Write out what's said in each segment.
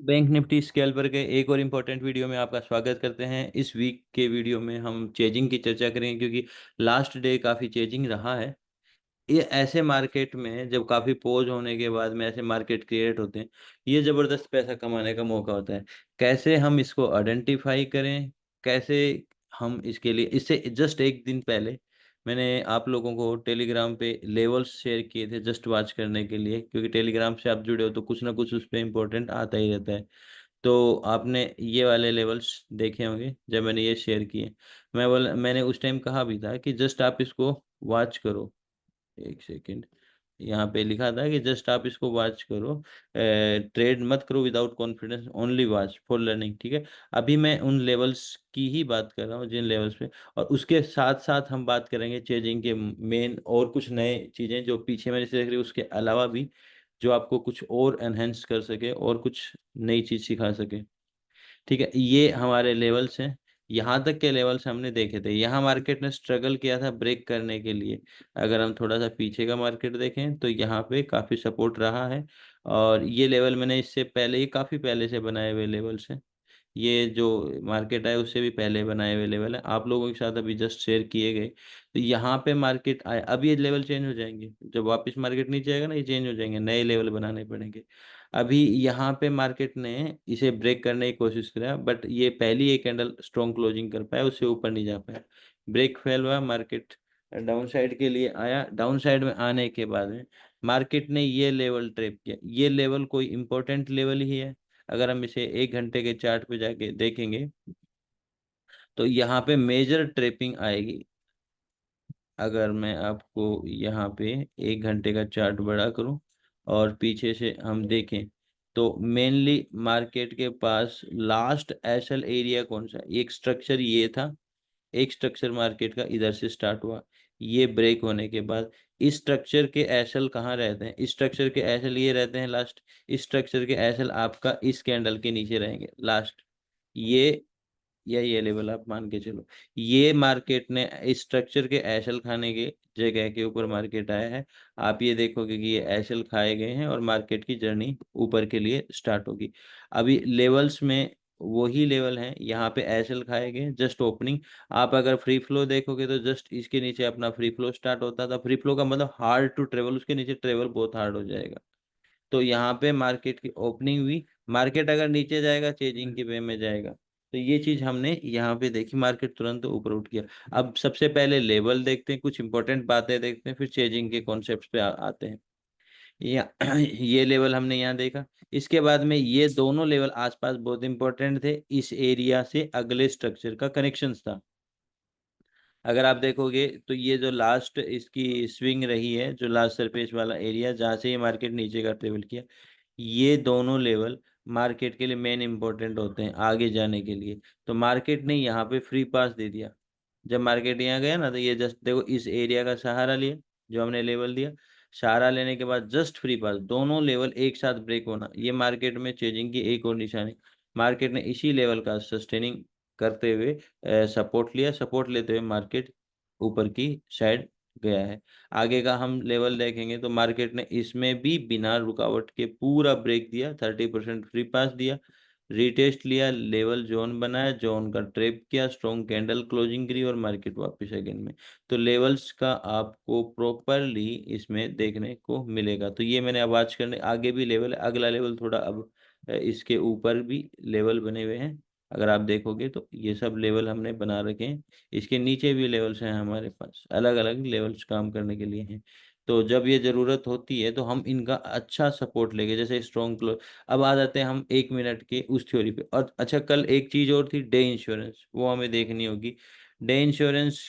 Bank Nifty scalper के एक और इम्पोर्टेंट वीडियो में आपका स्वागत करते हैं। इस वीक के वीडियो में हम चेजिंग की चर्चा करेंगे क्योंकि लास्ट डे काफ़ी चेजिंग रहा है। ये ऐसे मार्केट में जब काफ़ी पोज होने के बाद में ऐसे मार्केट क्रिएट होते हैं, ये ज़बरदस्त पैसा कमाने का मौका होता है। कैसे हम इसको आइडेंटिफाई करें, कैसे हम इसके लिए इससे जस्ट एक दिन पहले मैंने आप लोगों को टेलीग्राम पे लेवल्स शेयर किए थे जस्ट वॉच करने के लिए, क्योंकि टेलीग्राम से आप जुड़े हो तो कुछ ना कुछ उस पर इम्पोर्टेंट आता ही रहता है। तो आपने ये वाले लेवल्स देखे होंगे जब मैंने ये शेयर किए। मैंने उस टाइम कहा भी था कि जस्ट आप इसको वॉच करो। एक सेकेंड, यहाँ पे लिखा था कि जस्ट आप इसको वॉच करो, ट्रेड मत करो without confidence, only watch for learning. ठीक है, अभी मैं उन लेवल्स की ही बात कर रहा हूँ जिन लेवल्स पे, और उसके साथ साथ हम बात करेंगे चेजिंग के मेन और कुछ नए चीज़ें जो पीछे मैंने देख रही उसके अलावा भी, जो आपको कुछ और एनहेंस कर सके और कुछ नई चीज़ सिखा सके। ठीक है, ये हमारे लेवल्स हैं। यहाँ तक के लेवल्स हमने देखे थे। यहाँ मार्केट ने स्ट्रगल किया था ब्रेक करने के लिए। अगर हम थोड़ा सा पीछे का मार्केट देखें तो यहाँ पे काफ़ी सपोर्ट रहा है, और ये लेवल मैंने इससे पहले, ये काफ़ी पहले से बनाए हुए लेवल्स हैं। ये जो मार्केट है उससे भी पहले बनाए हुए लेवल है, आप लोगों के साथ अभी जस्ट शेयर किए गए। तो यहाँ पे मार्केट आए, अब ये लेवल चेंज हो जाएंगे। जब वापस मार्केट नीचे आएगा ना, ये चेंज हो जाएंगे, नए लेवल बनाने पड़ेंगे। अभी यहाँ पे मार्केट ने इसे ब्रेक करने की कोशिश करा, बट ये पहली एक कैंडल स्ट्रॉन्ग क्लोजिंग कर पाया, उससे ऊपर नहीं जा पाया। ब्रेक फेल हुआ, मार्केट डाउन साइड के लिए आया। डाउन साइड में आने के बाद में मार्केट ने ये लेवल ट्रेप किया। ये लेवल कोई इंपॉर्टेंट लेवल ही है। अगर हम इसे एक घंटे के चार्ट पे जाके देखेंगे तो यहाँ पे मेजर ट्रेपिंग आएगी। अगर मैं आपको यहाँ पे एक घंटे का चार्ट बड़ा करूँ और पीछे से हम देखें तो मेनली मार्केट के पास लास्ट एसएल एरिया कौन सा है? एक स्ट्रक्चर ये था। एक स्ट्रक्चर मार्केट का इधर से स्टार्ट हुआ, ये ब्रेक होने के बाद इस स्ट्रक्चर के एसएल कहाँ रहते हैं? इस स्ट्रक्चर के एसएल ये रहते हैं लास्ट। इस स्ट्रक्चर के एसएल आपका इस कैंडल के नीचे रहेंगे लास्ट। ये या ये लेवल आप मान के चलो। ये मार्केट ने इस स्ट्रक्चर के एशल खाने के जगह के ऊपर मार्केट आया है। आप ये देखोगे कि ये एशल खाए गए हैं और मार्केट की जर्नी ऊपर के लिए स्टार्ट होगी। अभी लेवल्स में वही लेवल हैं, यहाँ पे एशल खाए गए जस्ट ओपनिंग। आप अगर फ्री फ्लो देखोगे तो जस्ट इसके नीचे अपना फ्री फ्लो स्टार्ट होता था। फ्री फ्लो का मतलब हार्ड टू ट्रेवल, उसके नीचे ट्रेवल बहुत हार्ड हो जाएगा। तो यहाँ पे मार्केट की ओपनिंग हुई। मार्केट अगर नीचे जाएगा चेजिंग के वे में जाएगा। तो ये चीज हमने यहाँ पे देखी, मार्केट तुरंत ऊपर उठ गया। अब सबसे पहले लेवल देखते हैं, कुछ इंपॉर्टेंट बातें देखते हैं, फिर चेजिंग के कॉन्सेप्ट्स पे आते हैं। ये लेवल हमने यहाँ देखा। इसके बाद में ये दोनों लेवल आसपास बहुत इंपॉर्टेंट थे, इस एरिया से अगले स्ट्रक्चर का कनेक्शन था। अगर आप देखोगे तो ये जो लास्ट इसकी स्विंग रही है, जो लास्ट सरफेस वाला एरिया जहाँ से ये मार्केट नीचे का ट्रेवल किया, ये दोनों लेवल मार्केट के लिए मेन इंपॉर्टेंट होते हैं आगे जाने के लिए। तो मार्केट ने यहाँ पे फ्री पास दे दिया। जब मार्केट यहाँ गया ना तो ये जस्ट देखो इस एरिया का सहारा लिया, जो हमने लेवल दिया। सहारा लेने के बाद जस्ट फ्री पास, दोनों लेवल एक साथ ब्रेक होना, ये मार्केट में चेजिंग की एक और निशानी। मार्केट ने इसी लेवल का सस्टेनिंग करते हुए सपोर्ट लिया। सपोर्ट लेते हुए मार्केट ऊपर की साइड गया है। आगे का हम लेवल देखेंगे तो मार्केट ने इसमें भी बिना रुकावट के पूरा ब्रेक दिया, 30% फ्री पास दिया, रीटेस्ट लिया, लेवल जोन बनाया, जोन का ट्रेप किया, स्ट्रॉन्ग कैंडल क्लोजिंग करी और मार्केट वापस अगेन में। तो लेवल्स का आपको प्रॉपरली इसमें देखने को मिलेगा। तो ये मैंने आवाज करने आगे भी लेवल है, अगला लेवल थोड़ा अब इसके ऊपर भी लेवल बने हुए हैं। अगर आप देखोगे तो ये सब लेवल हमने बना रखे हैं। इसके नीचे भी लेवल्स हैं हमारे पास, अलग अलग लेवल्स काम करने के लिए हैं। तो जब ये ज़रूरत होती है तो हम इनका अच्छा सपोर्ट लेंगे, जैसे स्ट्रॉन्ग क्लो। अब आ जाते हैं हम एक मिनट के उस थ्योरी पे। और अच्छा, कल एक चीज़ और थी, डे इंश्योरेंस, वो हमें देखनी होगी। डे इंश्योरेंस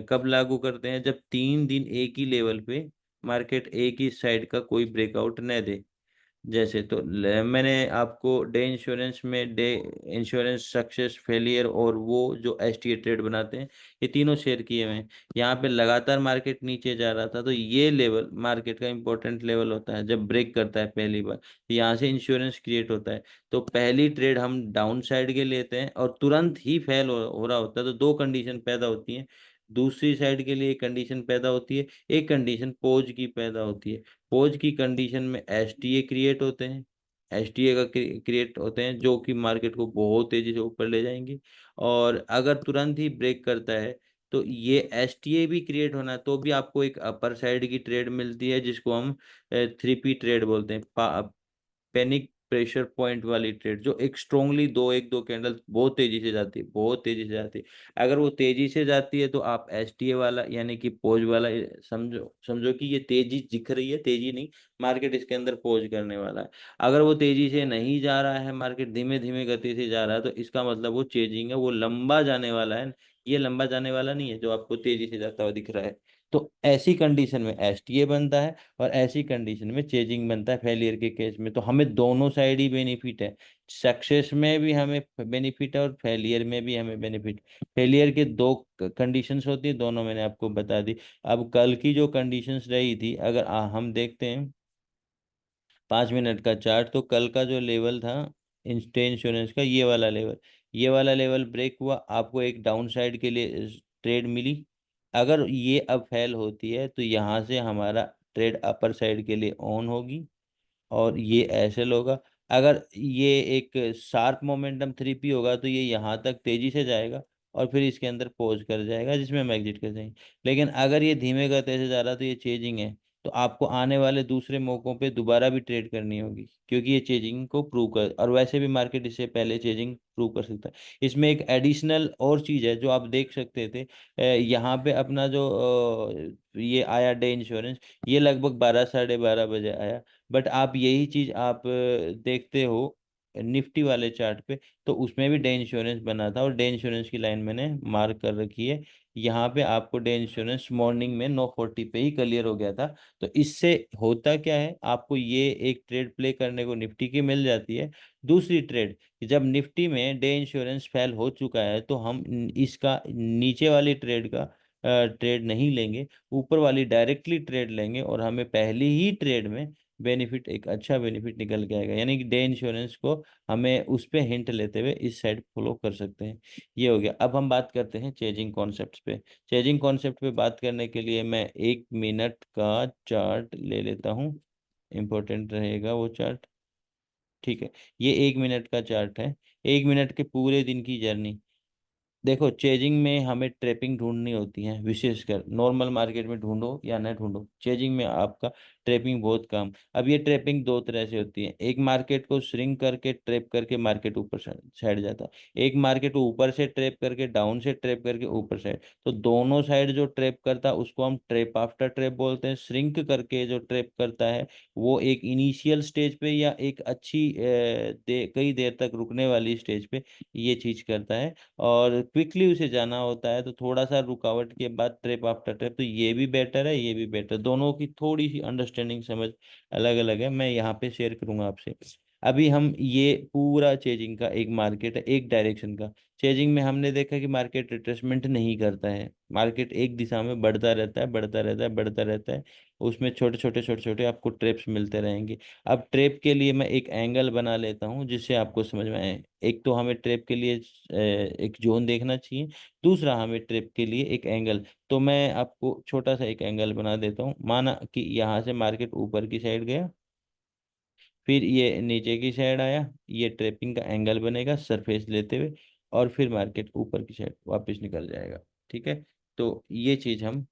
कब लागू करते हैं? जब 3 दिन एक ही लेवल पे मार्केट एक ही साइड का कोई ब्रेकआउट न दे। जैसे तो मैंने आपको डे इंश्योरेंस में डे इंश्योरेंस सक्सेस फेलियर और वो जो एसटीए ट्रेड बनाते हैं, ये तीनों शेयर किए हुए हैं। यहाँ पे लगातार मार्केट नीचे जा रहा था, तो ये लेवल मार्केट का इंपॉर्टेंट लेवल होता है जब ब्रेक करता है पहली बार। यहाँ से इंश्योरेंस क्रिएट होता है। तो पहली ट्रेड हम डाउन साइड के लेते हैं और तुरंत ही फेल हो रहा होता है, तो दो कंडीशन पैदा होती हैं। दूसरी साइड के लिए एक कंडीशन पैदा होती है, एक कंडीशन पोज की पैदा होती है। पोज की कंडीशन में एसटीए क्रिएट होते हैं। एसटीए का क्रिएट होते हैं जो कि मार्केट को बहुत तेजी से ऊपर ले जाएंगे। और अगर तुरंत ही ब्रेक करता है तो ये एसटीए भी क्रिएट होना है, तो भी आपको एक अपर साइड की ट्रेड मिलती है जिसको हम 3P ट्रेड बोलते हैं, पैनिक प्रेशर पॉइंट वाली ट्रेड, जो एक स्ट्रोंगली एक दो कैंडल बहुत तेजी से जाती है, बहुत तेजी से जाती है। अगर वो तेजी से जाती है तो आप एसटीए वाला यानी कि पोज वाला समझो समझो कि ये तेजी दिख रही है, तेजी नहीं, मार्केट इसके अंदर पोज करने वाला है। अगर वो तेजी से नहीं जा रहा है, मार्केट धीमे धीमे गति से जा रहा है, तो इसका मतलब वो चेजिंग है, वो लंबा जाने वाला है। ये लंबा जाने वाला नहीं है जो आपको तेजी से जाता हुआ दिख रहा है। तो ऐसी कंडीशन में एसटीए बनता है और ऐसी कंडीशन में चेजिंग बनता है फेलियर के केस में। तो हमें दोनों साइड ही बेनिफिट है, सक्सेस में भी हमें बेनिफिट है और फेलियर में भी हमें बेनिफिट। फेलियर के दो कंडीशंस होती है, दोनों मैंने आपको बता दी। अब कल की जो कंडीशंस रही थी, अगर हम देखते हैं 5 मिनट का चार्ट, तो कल का जो लेवल था इंश्योरेंस का, ये वाला लेवल, ये वाला लेवल ब्रेक हुआ, आपको एक डाउन साइड के लिए ट्रेड मिली। अगर ये अब फेल होती है तो यहाँ से हमारा ट्रेड अपर साइड के लिए ऑन होगी और ये ऐसे होगा। अगर ये एक शार्प मोमेंटम 3P होगा तो ये यहाँ तक तेजी से जाएगा और फिर इसके अंदर पॉज कर जाएगा जिसमें हम एग्जिट कर जाएंगे। लेकिन अगर ये धीमे गति से जा रहा तो ये चेजिंग है, तो आपको आने वाले दूसरे मौकों पे दोबारा भी ट्रेड करनी होगी, क्योंकि ये चेजिंग को प्रूव कर, और वैसे भी मार्केट इससे पहले चेजिंग प्रूव कर सकता है। इसमें एक एडिशनल और चीज़ है जो आप देख सकते थे, यहाँ पे अपना जो ये आया डे इंश्योरेंस, ये लगभग 12 साढ़े 12 बजे आया। बट आप यही चीज आप देखते हो निफ्टी वाले चार्ट पे, तो उसमें भी डे इंश्योरेंस बना था और डे इंश्योरेंस की लाइन मैंने मार्क कर रखी है। यहाँ पे आपको डे इंश्योरेंस मॉर्निंग में 9:40 पे ही क्लियर हो गया था। तो इससे होता क्या है, आपको ये एक ट्रेड प्ले करने को निफ्टी की मिल जाती है। दूसरी ट्रेड, जब निफ्टी में डे इंश्योरेंस फेल हो चुका है तो हम इसका नीचे वाली ट्रेड का ट्रेड नहीं लेंगे, ऊपर वाली डायरेक्टली ट्रेड लेंगे और हमें पहली ही ट्रेड में बेनिफिट, एक अच्छा बेनिफिट निकल के आएगा। यानी कि डे इंश्योरेंस को हमें उस पे हिंट लेते हुए इस साइड फॉलो कर सकते हैं। ये हो गया। अब हम बात करते हैं चेजिंग कॉन्सेप्ट्स पे। चेजिंग कॉन्सेप्ट पे बात करने के लिए मैं 1 मिनट का चार्ट ले लेता हूँ, इम्पोर्टेंट रहेगा वो चार्ट। ठीक है, ये 1 मिनट का चार्ट है, 1 मिनट के पूरे दिन की जर्नी। देखो, चेजिंग में हमें ट्रैपिंग ढूंढनी होती है, विशेषकर नॉर्मल मार्केट में ढूंढो या न ढूंढो, चेजिंग में आपका ट्रैपिंग बहुत कम। अब ये ट्रैपिंग दो तरह से होती है, एक मार्केट को श्रिंक करके ट्रैप करके मार्केट ऊपर साइड जाता है, एक मार्केट को ऊपर से ट्रैप करके डाउन से ट्रैप करके ऊपर साइड। तो दोनों साइड जो ट्रैप करता है उसको हम ट्रैप आफ्टर ट्रैप बोलते हैं। श्रिंक करके जो ट्रैप करता है वो एक इनिशियल स्टेज पे या एक अच्छी कई देर तक रुकने वाली स्टेज पे ये चीज करता है, और क्विकली उसे जाना होता है तो थोड़ा सा रुकावट के बाद ट्रिप आफ्टर ट्रिप। तो ये भी बेटर है, ये भी बेटर, दोनों की थोड़ी सी अंडरस्टैंडिंग समझ अलग अलग है, मैं यहाँ पे शेयर करूंगा आपसे। अभी हम ये पूरा चेजिंग का एक मार्केट है, एक डायरेक्शन का। चेजिंग में हमने देखा कि मार्केट रिट्रेसमेंट नहीं करता है, मार्केट एक दिशा में बढ़ता रहता है, बढ़ता रहता है, बढ़ता रहता है। उसमें छोटे छोटे छोटे छोटे आपको ट्रेप्स मिलते रहेंगे। अब ट्रेप के लिए मैं एक एंगल बना लेता हूँ जिससे आपको समझ में आए। एक तो हमें ट्रेप के लिए एक जोन देखना चाहिए, दूसरा हमें ट्रेप के लिए एक एंगल। तो मैं आपको छोटा सा एक एंगल बना देता हूँ। माना कि यहाँ से मार्केट ऊपर की साइड गया, फिर ये नीचे की साइड आया, ये ट्रेपिंग का एंगल बनेगा सरफेस लेते हुए, और फिर मार्केट ऊपर की साइड वापस निकल जाएगा। ठीक है, तो ये चीज हम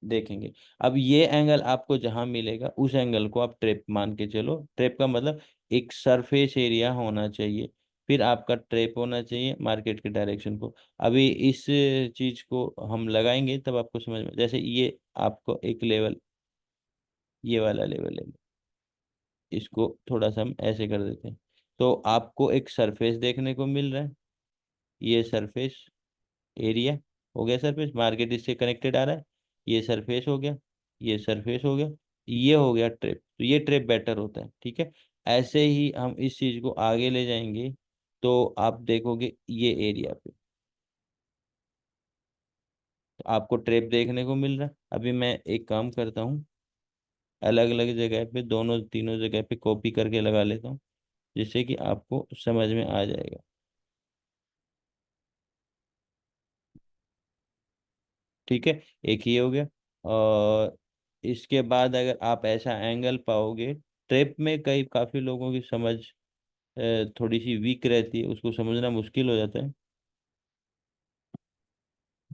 देखेंगे। अब ये एंगल आपको जहां मिलेगा उस एंगल को आप ट्रेप मान के चलो। ट्रेप का मतलब एक सरफेस एरिया होना चाहिए, फिर आपका ट्रेप होना चाहिए मार्केट के डायरेक्शन को। अभी इस चीज को हम लगाएंगे तब आपको समझ में, जैसे ये आपको एक लेवल, ये वाला लेवल है, इसको थोड़ा सा हम ऐसे कर देते हैं, तो आपको एक सरफेस देखने को मिल रहा है। ये सरफेस एरिया हो गया, सरफेस मार्केट इससे कनेक्टेड आ रहा है, ये सरफेस हो गया, ये सरफेस हो गया, ये हो गया ट्रिप। तो ये ट्रिप बेटर होता है। ठीक है, ऐसे ही हम इस चीज को आगे ले जाएंगे तो आप देखोगे ये एरिया पे तो आपको ट्रेप देखने को मिल रहा है। अभी मैं एक काम करता हूँ, अलग अलग जगह पे दोनों तीनों जगह पे कॉपी करके लगा लेता हूँ जिससे कि आपको समझ में आ जाएगा। ठीक है, एक ये हो गया। और इसके बाद अगर आप ऐसा एंगल पाओगे ट्रेप में कई काफी लोगों की समझ थोड़ी सी वीक रहती है, उसको समझना मुश्किल हो जाता है।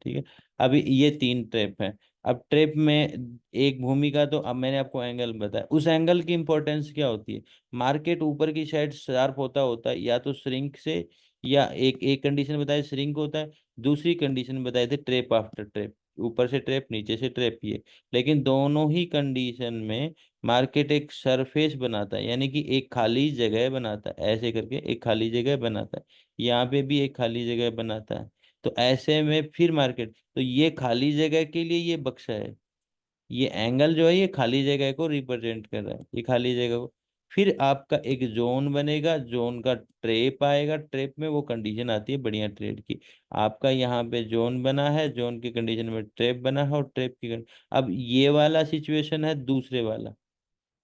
ठीक है। अभी ये तीन ट्रेप हैं। अब ट्रेप में एक भूमिका, तो अब मैंने आपको एंगल बताया, उस एंगल की इंपॉर्टेंस क्या होती है। मार्केट ऊपर की साइड शार्प होता होता है या तो श्रिंक से, या एक एक कंडीशन बताए श्रिंक होता है, दूसरी कंडीशन बताए थे ट्रेप आफ्टर ट्रेप, ऊपर से ट्रेप नीचे से ट्रेप ये। लेकिन दोनों ही कंडीशन में मार्केट एक सरफेस बनाता है, यानी कि एक खाली जगह बनाता है, ऐसे करके एक खाली जगह बनाता है, यहाँ पे भी एक खाली जगह बनाता है। तो ऐसे में फिर मार्केट, तो ये खाली जगह के लिए ये बक्सा है, ये एंगल जो है ये खाली जगह को रिप्रेजेंट कर रहा है, ये खाली जगह को। फिर आपका एक जोन बनेगा, जोन का ट्रेप आएगा, ट्रेप में वो कंडीशन आती है बढ़िया ट्रेड की। आपका यहाँ पे जोन बना है, जोन की कंडीशन में ट्रेप बना है, और ट्रेप की अब ये वाला सिचुएशन है दूसरे वाला।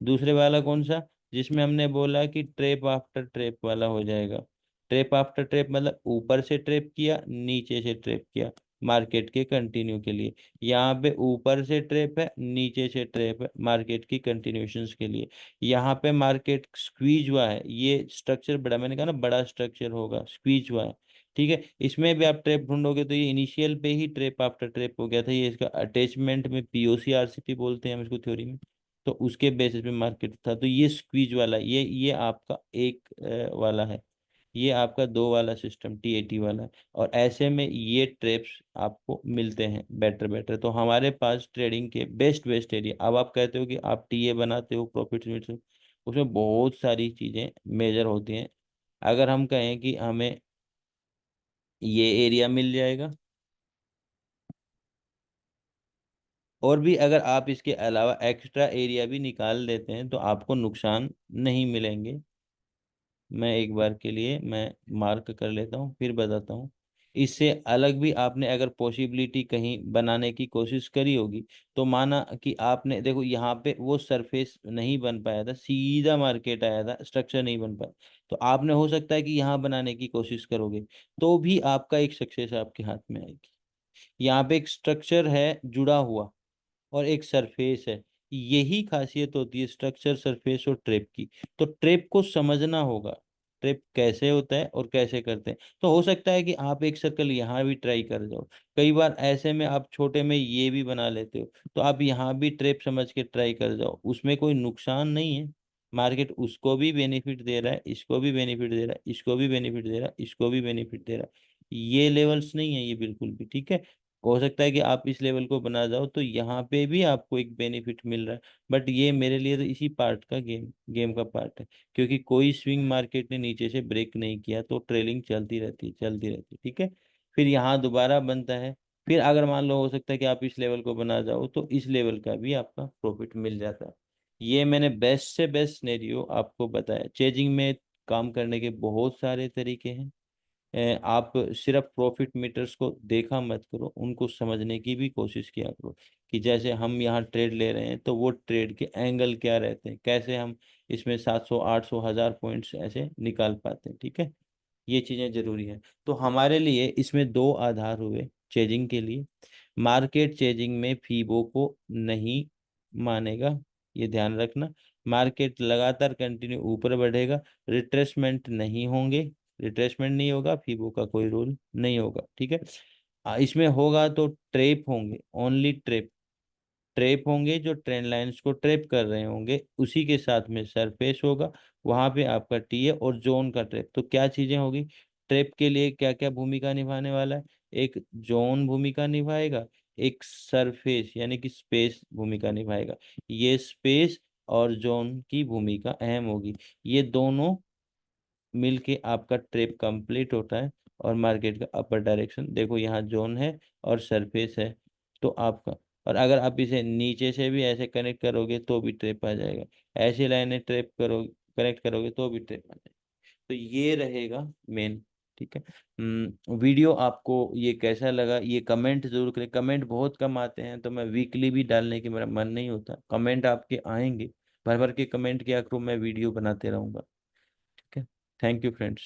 दूसरे वाला कौन सा, जिसमें हमने बोला कि ट्रेप आफ्टर ट्रेप वाला हो जाएगा। ट्रेप आफ्टर ट्रेप मतलब ऊपर से ट्रेप किया, नीचे से ट्रेप किया, मार्केट के कंटिन्यू के लिए। यहाँ पे ऊपर से ट्रेप है, नीचे से ट्रेप है, मार्केट की कंटिन्यूशंस के लिए। यहाँ पे मार्केट स्क्वीज हुआ है, ये स्ट्रक्चर बड़ा, मैंने कहा ना बड़ा स्ट्रक्चर होगा, स्क्वीज हुआ है। ठीक है। इसमें भी आप ट्रेप ढूंढोगे तो ये इनिशियल पे ही ट्रेप आफ्टर ट्रेप हो गया था, ये इसका अटैचमेंट में पीओसी आरसीपी बोलते हैं हम इसको थ्योरी में। तो उसके बेसिस पे मार्केट था, तो ये स्क्वीज वाला, ये आपका एक वाला है, ये आपका दो वाला सिस्टम टीएटी वाला है। और ऐसे में ये ट्रेप्स आपको मिलते हैं बेटर बेटर। तो हमारे पास ट्रेडिंग के बेस्ट बेस्ट एरिया, अब आप कहते हो कि आप टीए बनाते हो प्रॉफिट में, उसमें बहुत सारी चीजें मेजर होती हैं। अगर हम कहें कि हमें ये एरिया मिल जाएगा, और भी अगर आप इसके अलावा एक्स्ट्रा एरिया भी निकाल देते हैं तो आपको नुकसान नहीं मिलेंगे। मैं एक बार के लिए मैं मार्क कर लेता हूँ फिर बताता हूँ। इससे अलग भी आपने अगर पॉसिबिलिटी कहीं बनाने की कोशिश करी होगी, तो माना कि आपने देखो यहाँ पे वो सरफेस नहीं बन पाया था, सीधा मार्केट आया था, स्ट्रक्चर नहीं बन पाया, तो आपने हो सकता है कि यहाँ बनाने की कोशिश करोगे, तो भी आपका एक सक्सेस आपके हाथ में आएगी। यहाँ पे एक स्ट्रक्चर है जुड़ा हुआ, और एक सरफेस है, यही खासियत होती है स्ट्रक्चर, सरफेस और ट्रेप की। तो ट्रेप को समझना होगा, ट्रेप कैसे होता है और कैसे करते हैं। तो हो सकता है कि आप एक सर्कल यहाँ भी ट्राई कर जाओ, कई बार ऐसे में आप छोटे में ये भी बना लेते हो, तो आप यहाँ भी ट्रेप समझ के ट्राई कर जाओ, उसमें कोई नुकसान नहीं है। मार्केट उसको भी बेनिफिट दे रहा है, इसको भी बेनिफिट दे रहा है, इसको भी बेनिफिट दे रहा है, इसको भी बेनिफिट दे रहा है, ये लेवल्स नहीं है ये बिल्कुल भी। ठीक है। हो सकता है कि आप इस लेवल को बना जाओ तो यहाँ पे भी आपको एक बेनिफिट मिल रहा है, बट ये मेरे लिए तो इसी पार्ट का गेम का पार्ट है, क्योंकि कोई स्विंग मार्केट ने नीचे से ब्रेक नहीं किया तो ट्रेलिंग चलती रहती है, चलती रहती है। ठीक है। फिर यहाँ दोबारा बनता है, फिर अगर मान लो हो सकता है कि आप इस लेवल को बना जाओ तो इस लेवल का भी आपका प्रॉफिट मिल जाता है। ये मैंने बेस्ट से बेस्ट सिनेरियो आपको बताया। चेजिंग में काम करने के बहुत सारे तरीके हैं। आप सिर्फ प्रॉफिट मीटर्स को देखा मत करो, उनको समझने की भी कोशिश किया करो, कि जैसे हम यहाँ ट्रेड ले रहे हैं तो वो ट्रेड के एंगल क्या रहते हैं, कैसे हम इसमें 700 800 1000 पॉइंट्स ऐसे निकाल पाते हैं। ठीक है। ये चीज़ें जरूरी है। तो हमारे लिए इसमें दो आधार हुए चेजिंग के लिए। मार्केट चेजिंग में फीबो को नहीं मानेगा, ये ध्यान रखना। मार्केट लगातार कंटिन्यू ऊपर बढ़ेगा, रिट्रेसमेंट नहीं होंगे, रिट्रेसमेंट नहीं होगा, फीबो का कोई रूल नहीं होगा। ठीक है। इसमें होगा तो ट्रेप होंगे, ओनली ट्रेप, ट्रेप होंगे जो ट्रेंड लाइंस को ट्रेप कर रहे होंगे, उसी के साथ में सरफेस होगा, वहां पे आपका टीए और जोन का ट्रेप। तो क्या चीजें होगी, ट्रेप के लिए क्या क्या भूमिका निभाने वाला है, एक जोन भूमिका निभाएगा, एक सरफेस यानी कि स्पेस भूमिका निभाएगा। ये स्पेस और जोन की भूमिका अहम होगी, ये दोनों मिलके आपका ट्रेप कंप्लीट होता है। और मार्केट का अपर डायरेक्शन देखो, यहाँ जोन है और सरफेस है, तो आपका, और अगर आप इसे नीचे से भी ऐसे कनेक्ट करोगे तो भी ट्रेप आ जाएगा, ऐसी लाइनें ट्रेप करो, कनेक्ट करोगे तो भी ट्रेप आ जाएगा। तो ये रहेगा मेन। ठीक है। वीडियो आपको ये कैसा लगा, ये कमेंट जरूर करें, कमेंट बहुत कम आते हैं, तो मैं वीकली भी डालने की मेरा मन नहीं होता, कमेंट आपके आएंगे, भर भर के कमेंट किया करो, मैं वीडियो बनाते रहूंगा। ठीक है। Thank you friends.